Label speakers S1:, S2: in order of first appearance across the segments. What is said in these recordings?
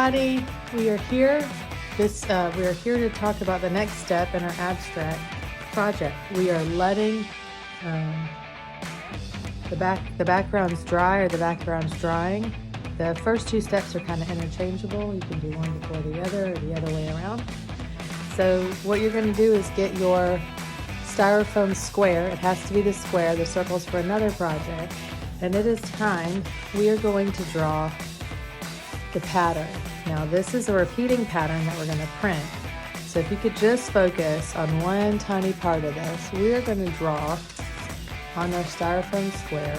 S1: everybody. We are here. We are here to talk about the next step in our abstract project. We are letting the background's dry, or the background's drying. The first two steps are kind of interchangeable. You can do one before the other, or the other way around. So what you're going to do is get your styrofoam square. It has to be the square. The circle's for another project. And it is time. We are going to draw the pattern. Now this is a repeating pattern that we're going to print. So if you could just focus on one tiny part of this, we are going to draw on our styrofoam square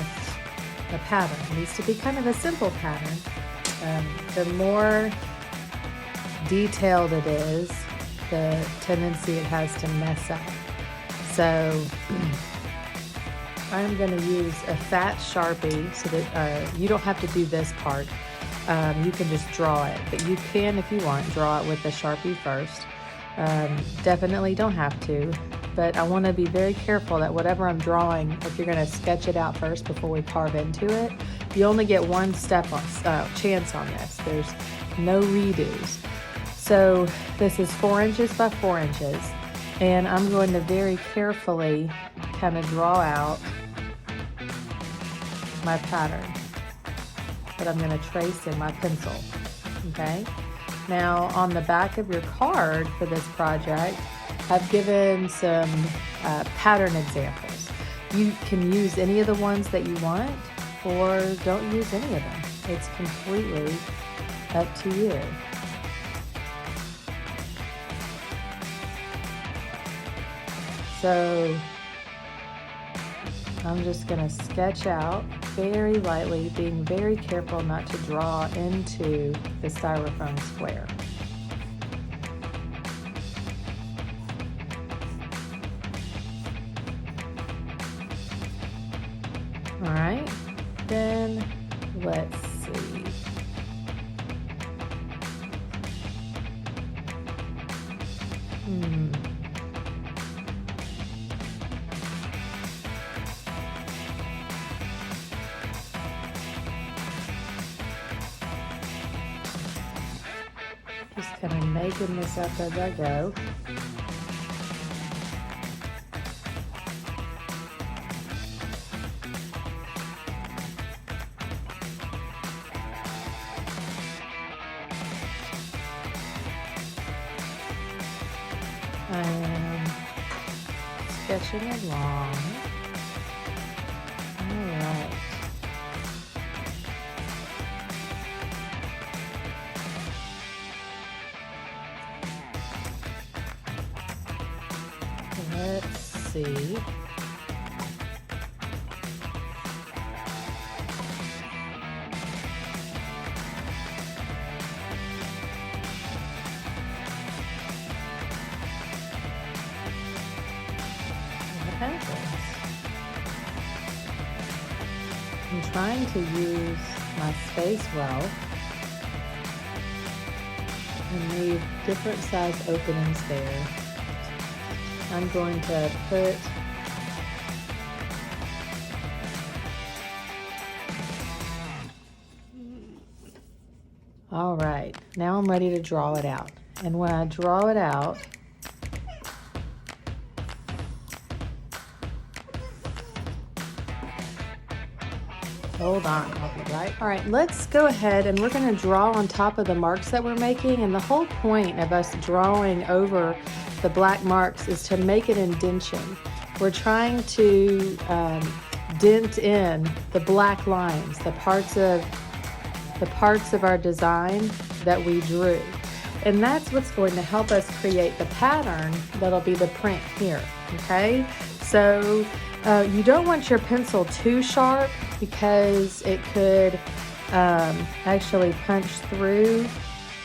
S1: a pattern. It needs to be kind of a simple pattern. The more detailed it is, the tendency it has to mess up. So I'm going to use a fat Sharpie so that you don't have to do this part. You can just draw it, but you can, if you want, draw it with the Sharpie first. Definitely don't have to, but I want to be very careful that whatever I'm drawing, if you're going to sketch it out first before we carve into it, you only get one chance on this. There's no redos. So this is 4 inches by 4 inches, and I'm going to very carefully kind of draw out my pattern that I'm going to trace in my pencil. Okay. Now on the back of your card for this project, I've given some pattern examples. You can use any of the ones that you want, or don't use any of them. It's completely up to you. So I'm just going to sketch out very lightly, being very careful not to draw into the styrofoam square. All right, then let's see. Just kind of making this up as I go. I am sketching along. All right. Let's see. I'm trying to use my space well and leave different size openings there. I'm going to put all right, now I'm ready to draw it out. And when I draw it out, hold on, I'll be right. All right, let's go ahead and we're going to draw on top of the marks that we're making. And the whole point of us drawing over the black marks is to make an indentation. We're trying to dent in the black lines, the parts of our design that we drew. And that's what's going to help us create the pattern that'll be the print here, okay? So you don't want your pencil too sharp because it could actually punch through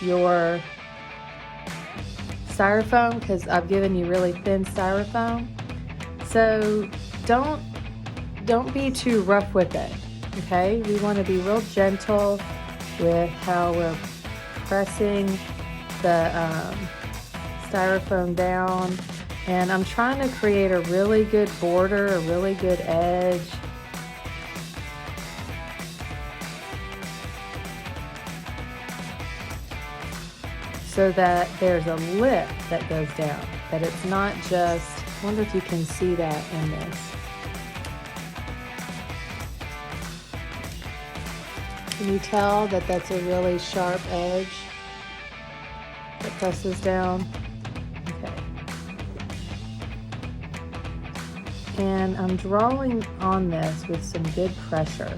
S1: your styrofoam, because I've given you really thin styrofoam. So don't be too rough with it, okay? We want to be real gentle with how we're pressing the styrofoam down. And I'm trying to create a really good border, a really good edge. so that there's a lip that goes down, that it's not just, I wonder if you can see that in this. Can you tell that that's a really sharp edge that presses down? Okay. And I'm drawing on this with some good pressure.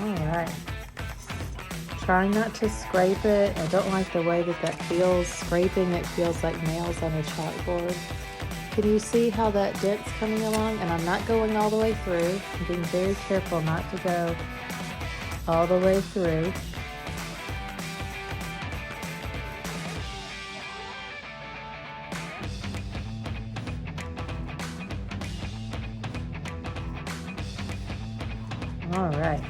S1: Alright, trying not to scrape it. I don't like the way that feels. Scraping it feels like nails on a chalkboard. Can you see how that dent's coming along? And I'm not going all the way through. I'm being very careful not to go all the way through. Alright.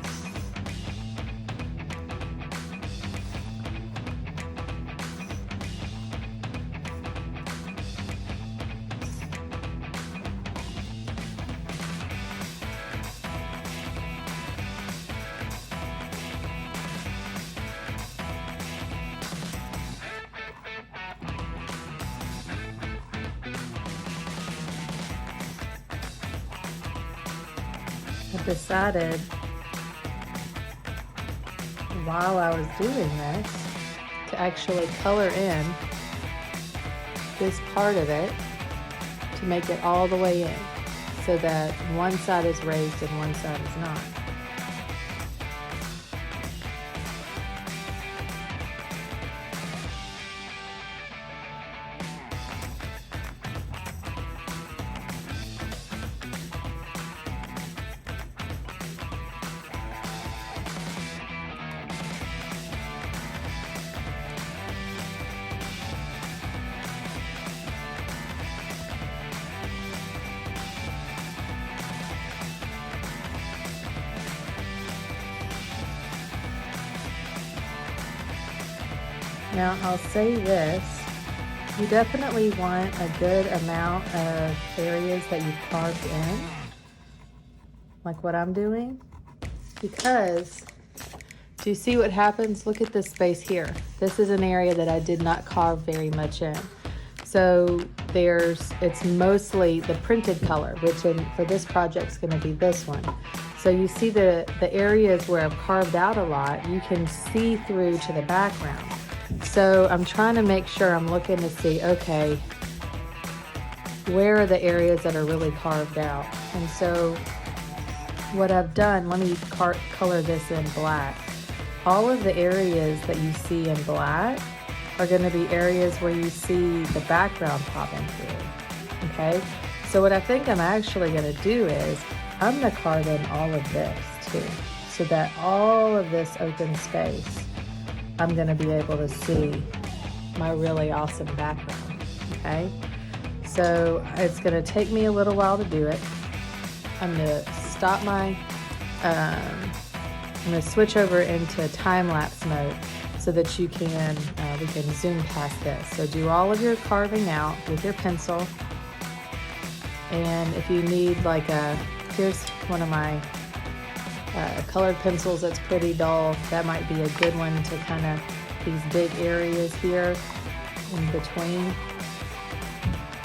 S1: I decided while I was doing this to actually color in this part of it to make it all the way in so that one side is raised and one side is not. Now I'll say this, you definitely want a good amount of areas that you've carved in, like what I'm doing, because do you see what happens? Look at this space here. This is an area that I did not carve very much in. So it's mostly the printed color, which for this project is gonna be this one. So you see the areas where I've carved out a lot, you can see through to the background. So I'm trying to make sure I'm looking to see, okay, where are the areas that are really carved out? And so what I've done, let me color this in black. All of the areas that you see in black are going to be areas where you see the background popping through, okay? So what I think I'm actually going to do is I'm going to carve in all of this too, so that all of this open space I'm going to be able to see my really awesome background, okay? So it's going to take me a little while to do it. I'm going to stop my, I'm going to switch over into time-lapse mode so that we can zoom past this. So do all of your carving out with your pencil. And if you need here's one of my colored pencils that's pretty dull. That might be a good one to kind of, these big areas here in between.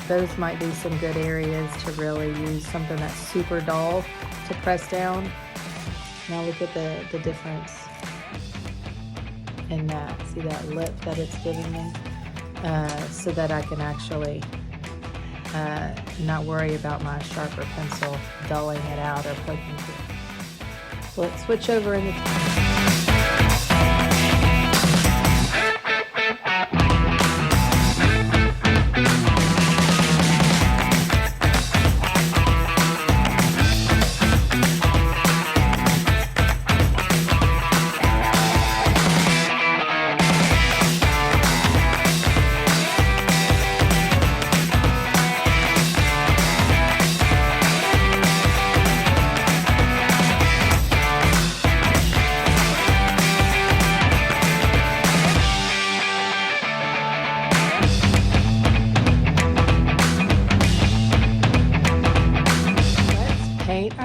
S1: Those might be some good areas to really use something that's super dull to press down. Now look at the difference in that. See that lip that it's giving me? So that I can actually not worry about my sharper pencil dulling it out or poking through. So let's switch over into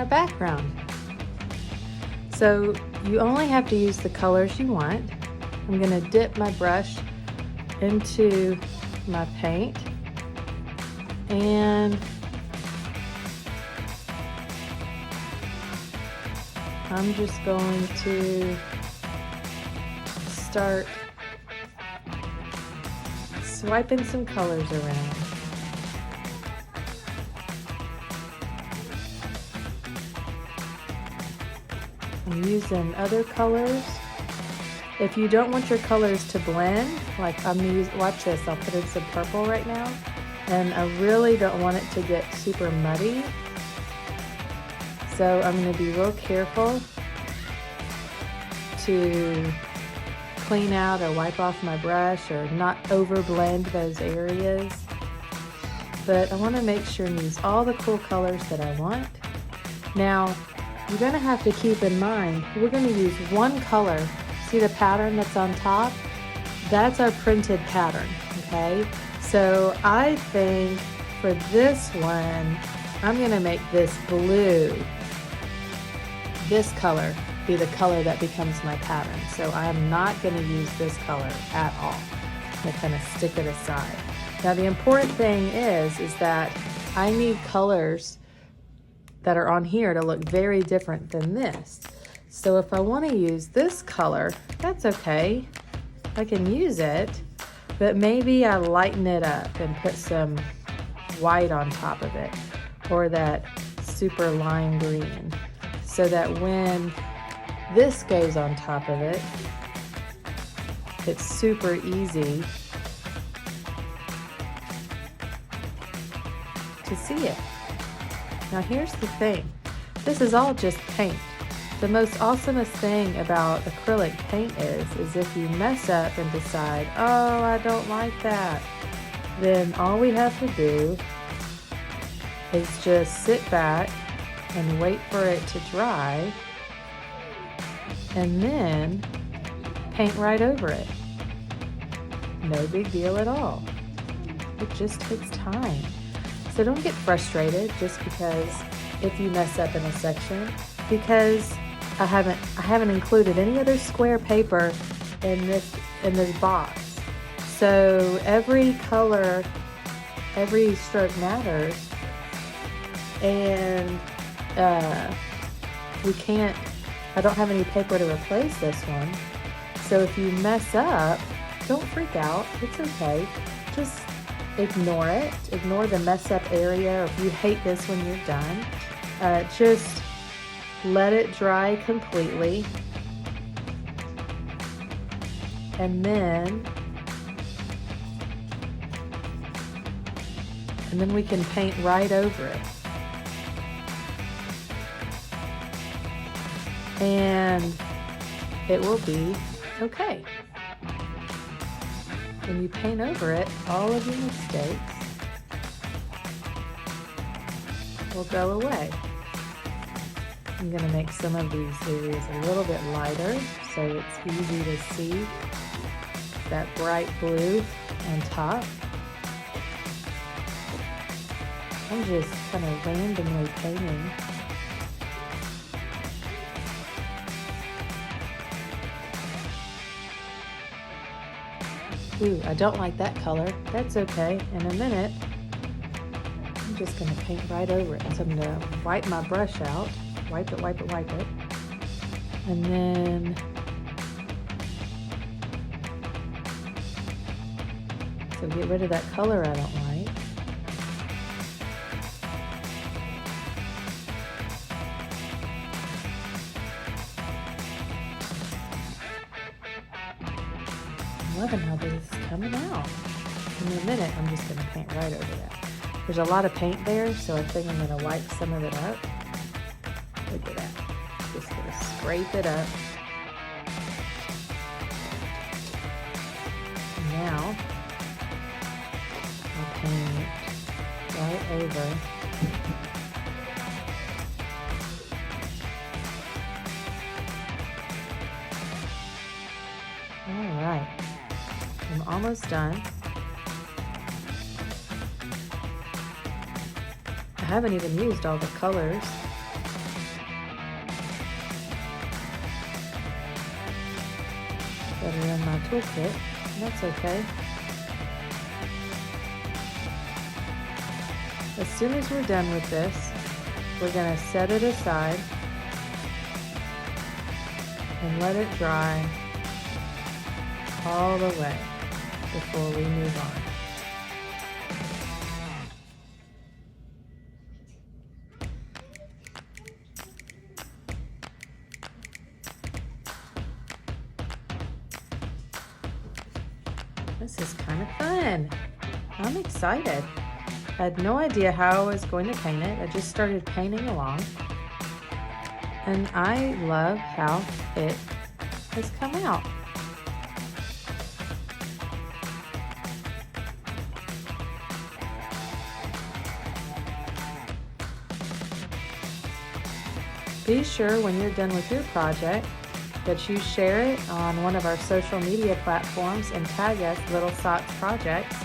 S1: our background. So you only have to use the colors you want. I'm going to dip my brush into my paint and I'm just going to start swiping some colors around. I'm using other colors. If you don't want your colors to blend, like I'm gonna use, watch this, I'll put in some purple right now, and I really don't want it to get super muddy. So I'm gonna be real careful to clean out or wipe off my brush or not over blend those areas. But I wanna make sure and use all the cool colors that I want. Now, you're gonna have to keep in mind, we're gonna use one color. See the pattern that's on top? That's our printed pattern, okay? So I think for this one, I'm gonna make this blue, this color, be the color that becomes my pattern. So I'm not gonna use this color at all. I'm gonna kind of stick it aside. Now the important thing is that I need colors that are on here to look very different than this. So if I want to use this color, that's okay. I can use it, but maybe I lighten it up and put some white on top of it, or that super lime green, so that when this goes on top of it, it's super easy to see it. Now here's the thing, this is all just paint. The most awesomest thing about acrylic paint is if you mess up and decide, oh, I don't like that, then all we have to do is just sit back and wait for it to dry and then paint right over it. No big deal at all. It just takes time. So don't get frustrated just because if you mess up in a section, because I haven't included any other square paper in this box. So every color, every stroke matters, and I don't have any paper to replace this one. So if you mess up, don't freak out, it's okay. Just ignore it, ignore the mess up area, or if you hate this when you're done, just let it dry completely, and then we can paint right over it. And it will be okay. When you paint over it, all of your mistakes will go away. I'm going to make some of these areas a little bit lighter so it's easy to see that bright blue on top. I'm just kind of randomly painting. Ooh, I don't like that color. That's okay. In a minute, I'm just going to paint right over it. So I'm going to wipe my brush out. Wipe it, wipe it, wipe it. And then so get rid of that color I don't like. I'm loving how this is coming out. In a minute, I'm just going to paint right over that. There's a lot of paint there, so I think I'm going to wipe some of it up. Look at that. Just going to scrape it up. Now, I'll paint right over. All right. I'm almost done. I haven't even used all the colors. that are in my toolkit. That's okay. As soon as we're done with this, we're going to set it aside and let it dry all the way before we move on. This is kind of fun. I'm excited. I had no idea how I was going to paint it. I just started painting along. And I love how it has come out. Be sure when you're done with your project that you share it on one of our social media platforms and tag us Little Socks Projects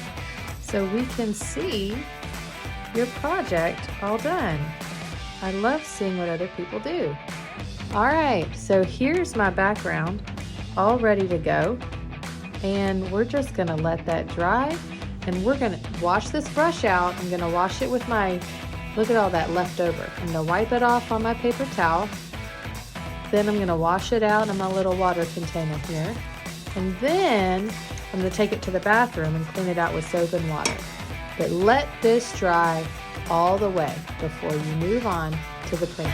S1: so we can see your project all done. I love seeing what other people do. All right, so here's my background all ready to go, and we're just gonna let that dry, and we're gonna wash this brush out. I'm gonna wash it with my, look at all that left over. I'm gonna wipe it off on my paper towel. Then I'm gonna wash it out in my little water container here. And then I'm gonna take it to the bathroom and clean it out with soap and water. But let this dry all the way before you move on to the printing.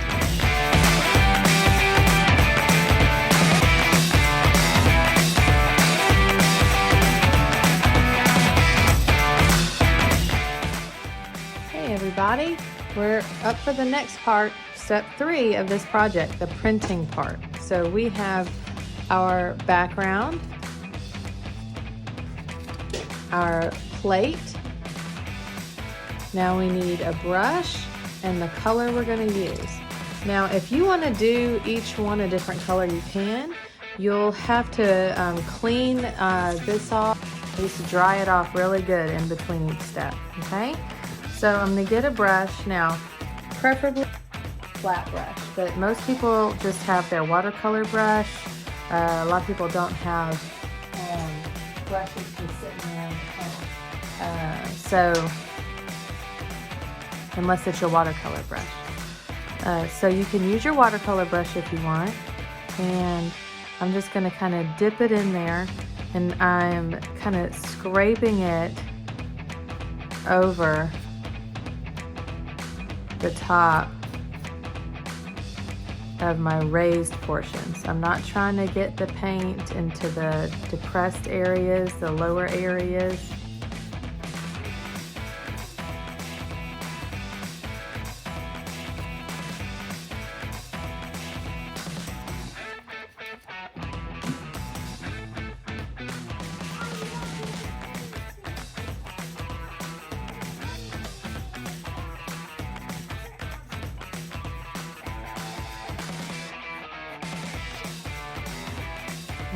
S1: Hey everybody, we're up for the next part, step 3 of this project, the printing part. So we have our background, our plate. Now we need a brush and the color we're going to use. Now if you want to do each one a different color, you can. You'll have to clean this off, just dry it off really good in between each step, okay? So I'm going to get a brush now, preferably flat brush, but most people just have their watercolor brush. A lot of people don't have brushes just sitting there on the counter. Unless it's your watercolor brush. So you can use your watercolor brush if you want, and I'm just going to kind of dip it in there, and I'm kind of scraping it over the top of my raised portions. I'm not trying to get the paint into the depressed areas, the lower areas.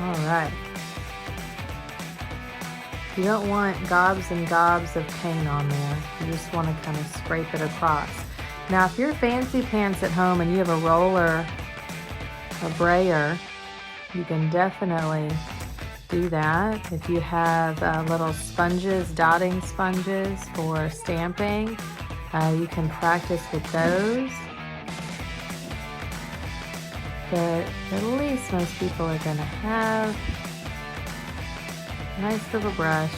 S1: All right. You don't want gobs and gobs of paint on there. You just want to kind of scrape it across. Now, if you're fancy pants at home and you have a roller, a brayer, you can definitely do that. If you have little sponges, dotting sponges for stamping, you can practice with those. But at least most people are going to have a nice little brush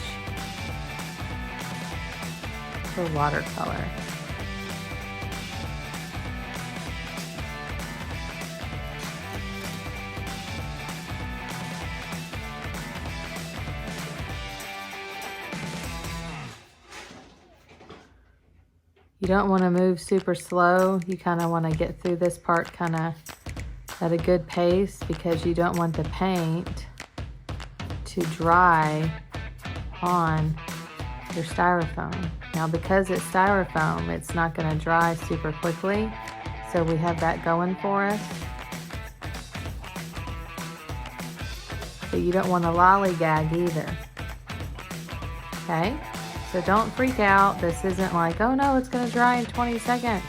S1: for watercolor. You don't want to move super slow. You kind of want to get through this part kind of at a good pace because you don't want the paint to dry on your styrofoam. Now because it's styrofoam, it's not going to dry super quickly, so we have that going for us. But you don't want to lollygag either. Okay? So don't freak out. This isn't like, oh no, it's going to dry in 20 seconds.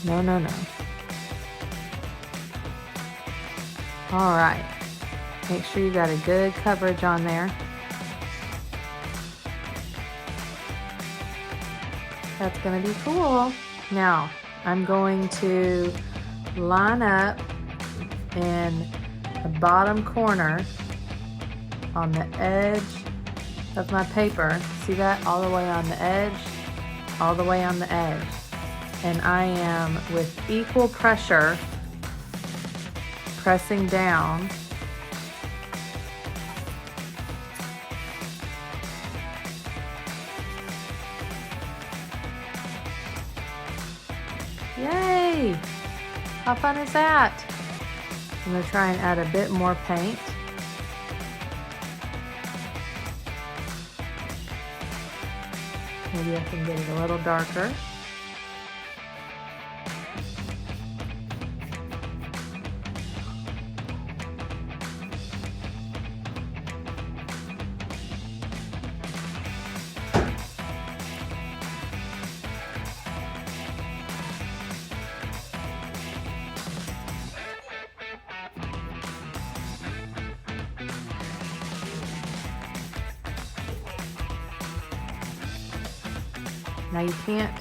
S1: No, no, no. All right. Make sure you got a good coverage on there. That's gonna be cool. Now, I'm going to line up in the bottom corner on the edge of my paper. See that? All the way on the edge, all the way on the edge. And I am with equal pressure pressing down . Yay! How fun is that? I'm going to try and add a bit more paint. Maybe I can get it a little darker. Now you can't,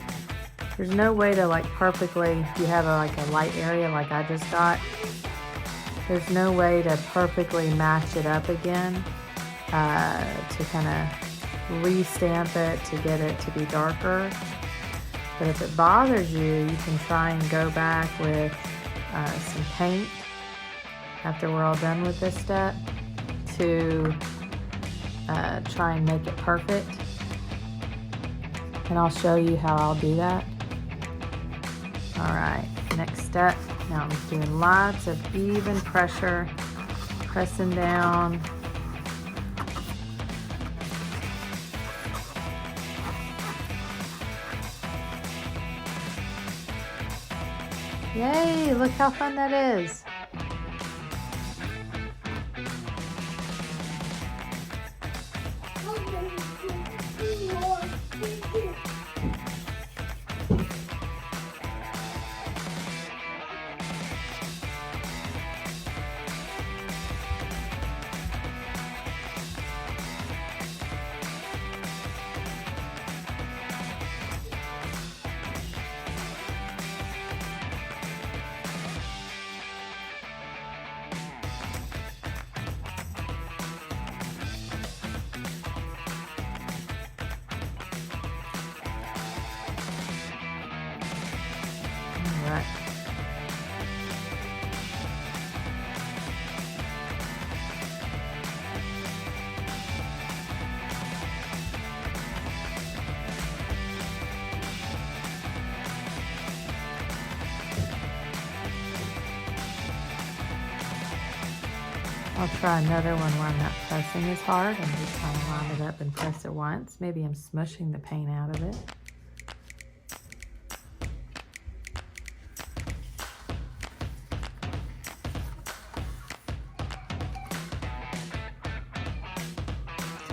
S1: there's no way to like perfectly, you have like a light area like I just got, there's no way to perfectly match it up again, to kind of re-stamp it to get it to be darker. But if it bothers you, you can try and go back with some paint after we're all done with this step to try and make it perfect. And I'll show you how I'll do that. All right, next step. Now I'm just doing lots of even pressure, pressing down. Yay, look how fun that is. Right. I'll try another one where I'm not pressing as hard. I'm just kind of line it up and press it once. Maybe I'm smushing the paint out of it.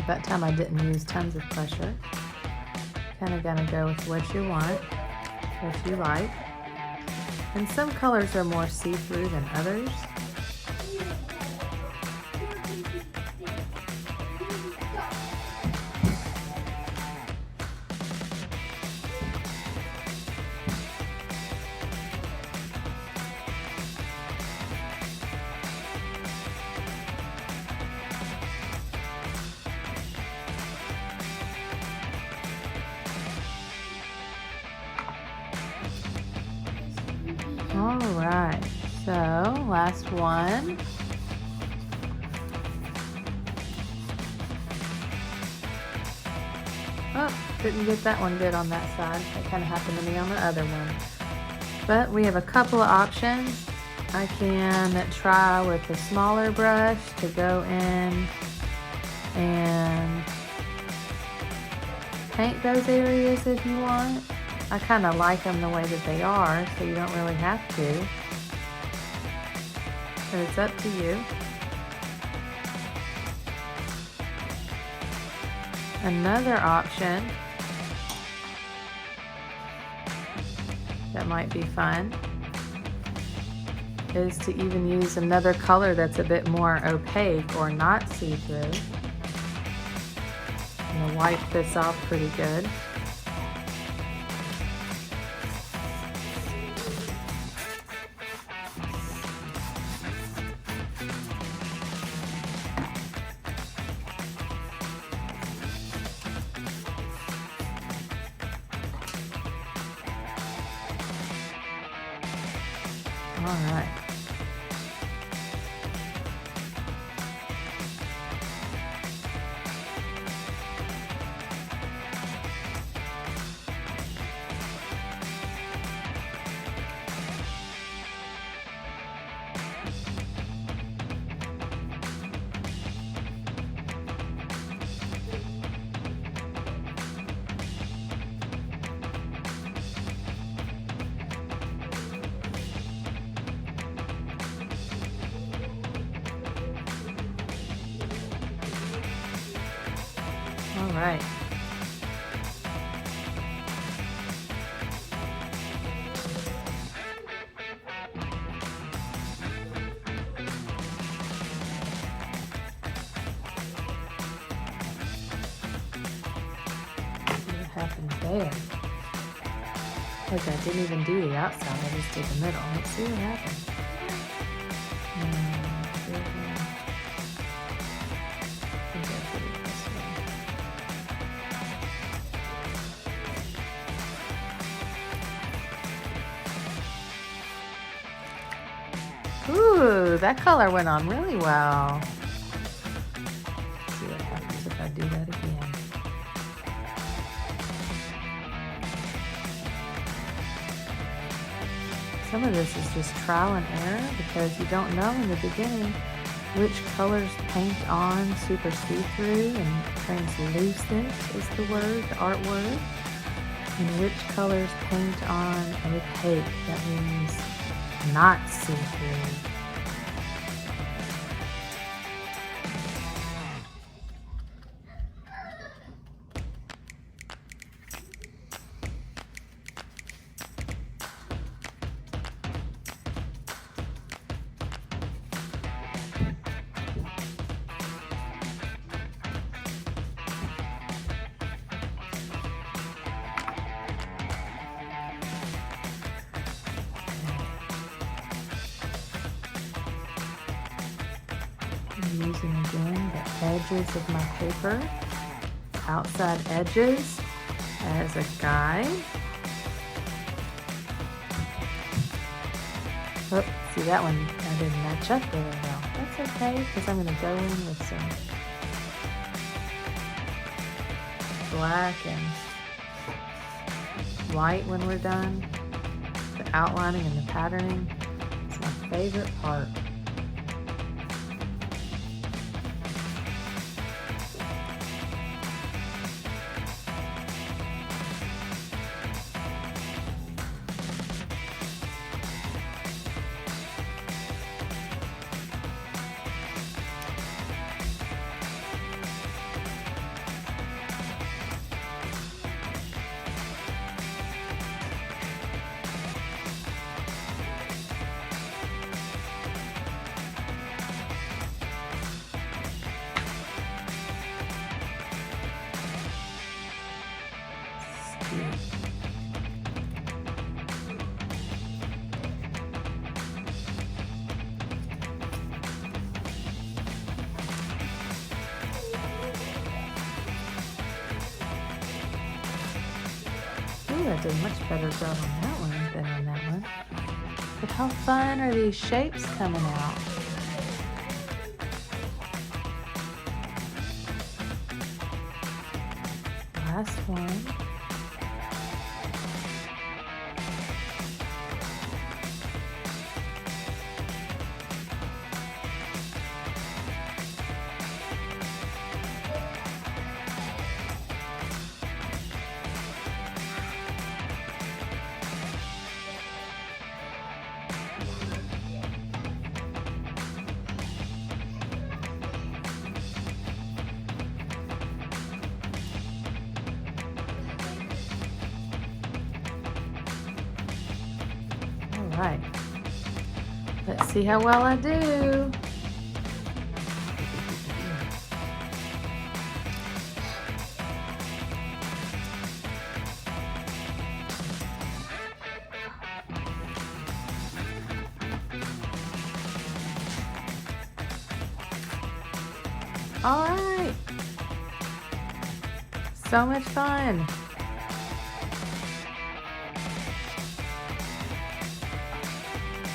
S1: That time I didn't use tons of pressure. Kind of gonna go with what you want, what you like. And some colors are more see-through than others. All right, so last one. Oh, didn't get that one good on that side. That kind of happened to me on the other one. But we have a couple of options. I can try with a smaller brush to go in and paint those areas if you want. I kind of like them the way that they are, so you don't really have to. But it's up to you. Another option that might be fun is to even use another color that's a bit more opaque or not see-through. I'm going to wipe this off pretty good. All right. All right. What happened there? Look, I didn't even do the outside, I just did the middle. Let's see what happens. Ooh, that color went on really well. Let's see what happens if I do that again. Some of this is just trial and error because you don't know in the beginning which colors paint on super see-through and translucent is the word, the art word, and which colors paint on opaque, that means not see-through. I'm using again the edges of my paper, outside edges as a guide. Oh, see that one I didn't match up very well. That's okay because I'm going to go in with some black and white when we're done. The outlining and the patterning is my favorite part. Ooh, I did a much better job on that one than on that one. But how fun are these shapes coming out? Last one. All right. Let's see how well I do. All right. So much fun.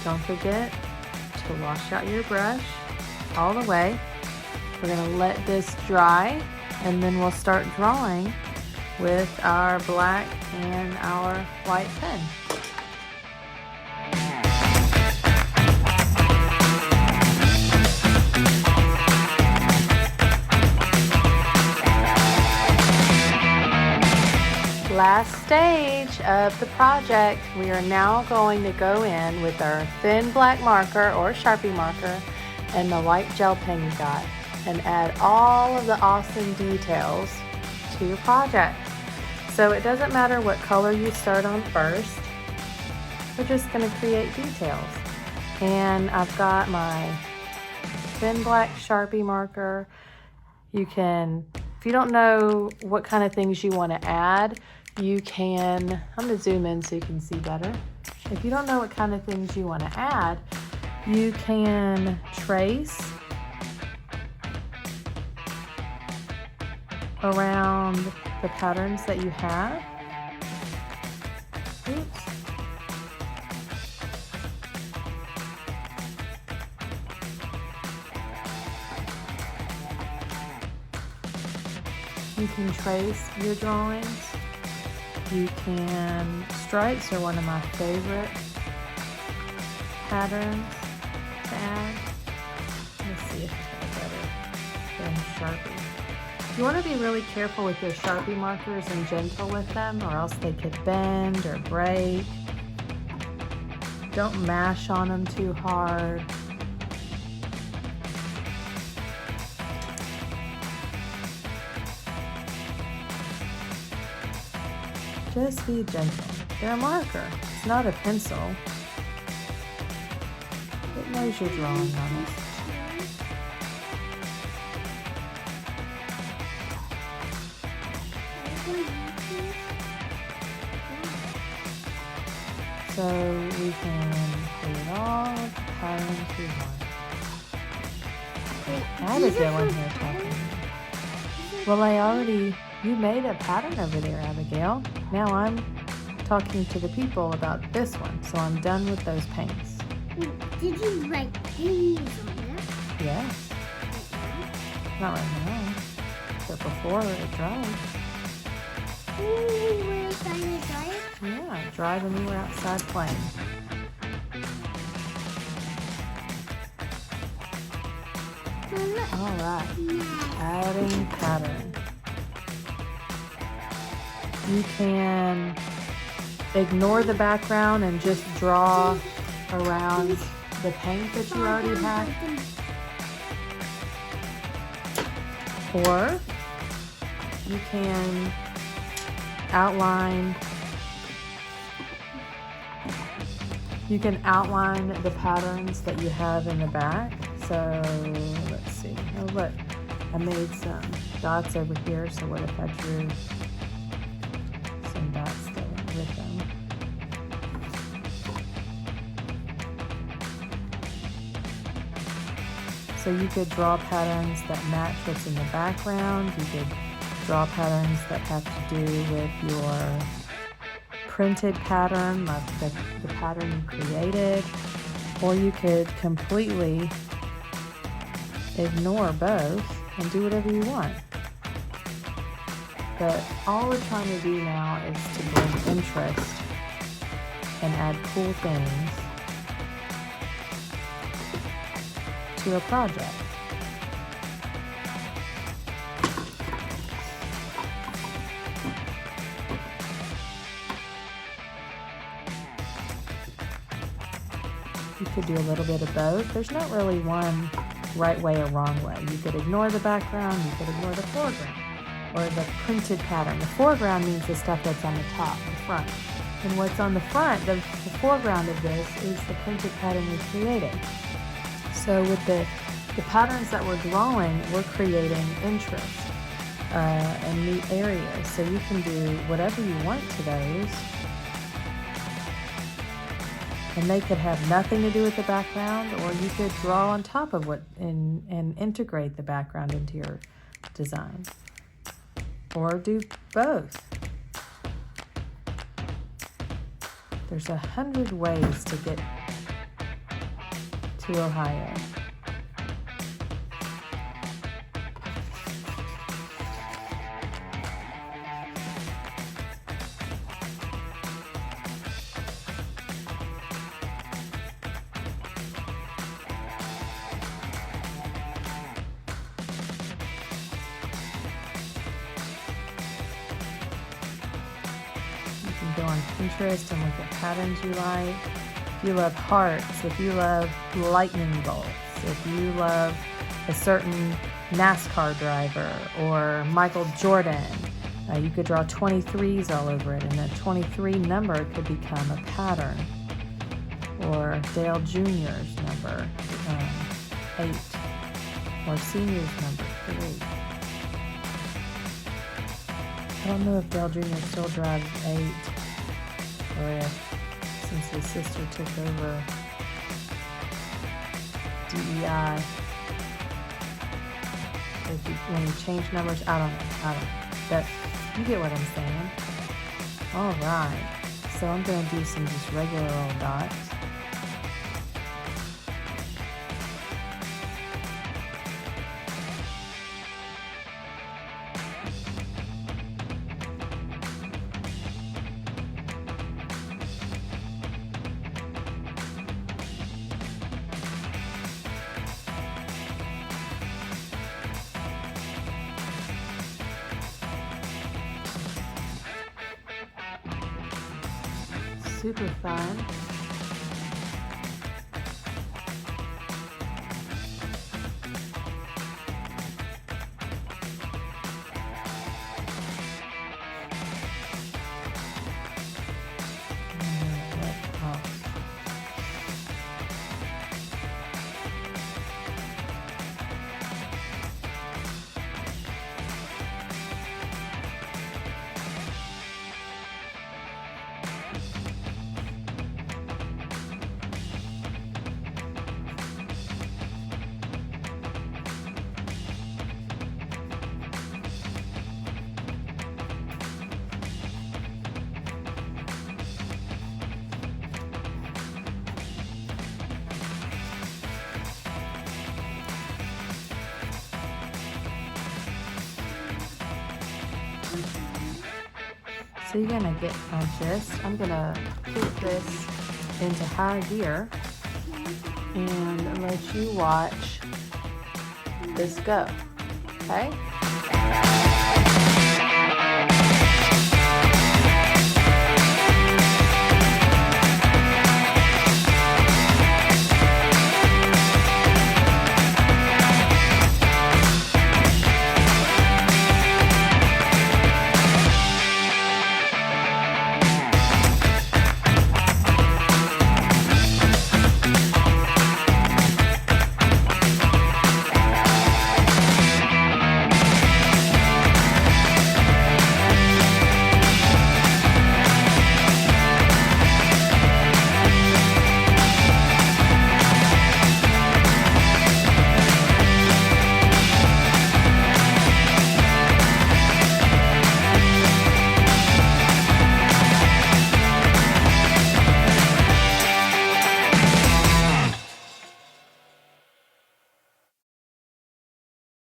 S1: Don't forget to wash out your brush all the way. We're gonna let this dry and then we'll start drawing with our black and our white pen. Last stage of the project, we are now going to go in with our thin black marker or Sharpie marker and the white gel pen you got and add all of the awesome details to your project. So it doesn't matter what color you start on first, we're just going to create details. And I've got my thin black Sharpie marker. You can, if you don't know what kind of things you want to add, you can, I'm going to zoom in so you can see better. If you don't know what kind of things you want to add, you can trace around the patterns that you have. Oops. You can trace your drawings. You can, stripes are one of my favorite patterns to add. Let's see if it's better than Sharpie. You want to be really careful with your Sharpie markers and gentle with them, or else they could bend or break. Don't mash on them too hard. Just be gentle. They're a marker. It's not a pencil. It knows you're drawing on it. So we can create all the patterns we want. Abigail in here talking. Well, you made a pattern over there, Abigail. Now I'm talking to the people about this one, so I'm done with those paints.
S2: Did you write things on it?
S1: Yes. Not right now, but before it dried.
S2: Ooh, we were outside it dry?
S1: Yeah, it dried when we were outside playing. All right, adding pattern. You can ignore the background and just draw around the paint that you already had. Or you can outline the patterns that you have in the back. So let's see. Oh look, I made some dots over here. So what if I drew some dots there with them? So you could draw patterns that match what's in the background. You could draw patterns that have to do with your printed pattern, like the pattern you created, or you could completely ignore both and do whatever you want. But all we're trying to do now is to bring interest and add cool things to a project. You could do a little bit of both. There's not really one right way or wrong way. You could ignore the background, you could ignore the foreground, or the printed pattern. The foreground means the stuff that's on the top, the front. And what's on the front, the foreground of this, is the printed pattern we created. So with the patterns that we're drawing, we're creating interest and neat areas. So you can do whatever you want to those. And they could have nothing to do with the background, or you could draw on top of what and integrate the background into your design. Or do both. There's 100 ways to get to Ohio. Go on Pinterest and look at patterns you like. If you love hearts, if you love lightning bolts, if you love a certain NASCAR driver or Michael Jordan, you could draw 23s all over it, and that 23 number could become a pattern. Or Dale Jr.'s number, 8, or Senior's number, 3. I don't know if Dale Jr. still drives 8, or if, since his sister took over DEI, when he changed numbers, I don't know, but you get what I'm saying. All right, so I'm going to do some just regular old dots. Super fun. So you're gonna get this. I'm gonna put this into high gear and let you watch this go, okay?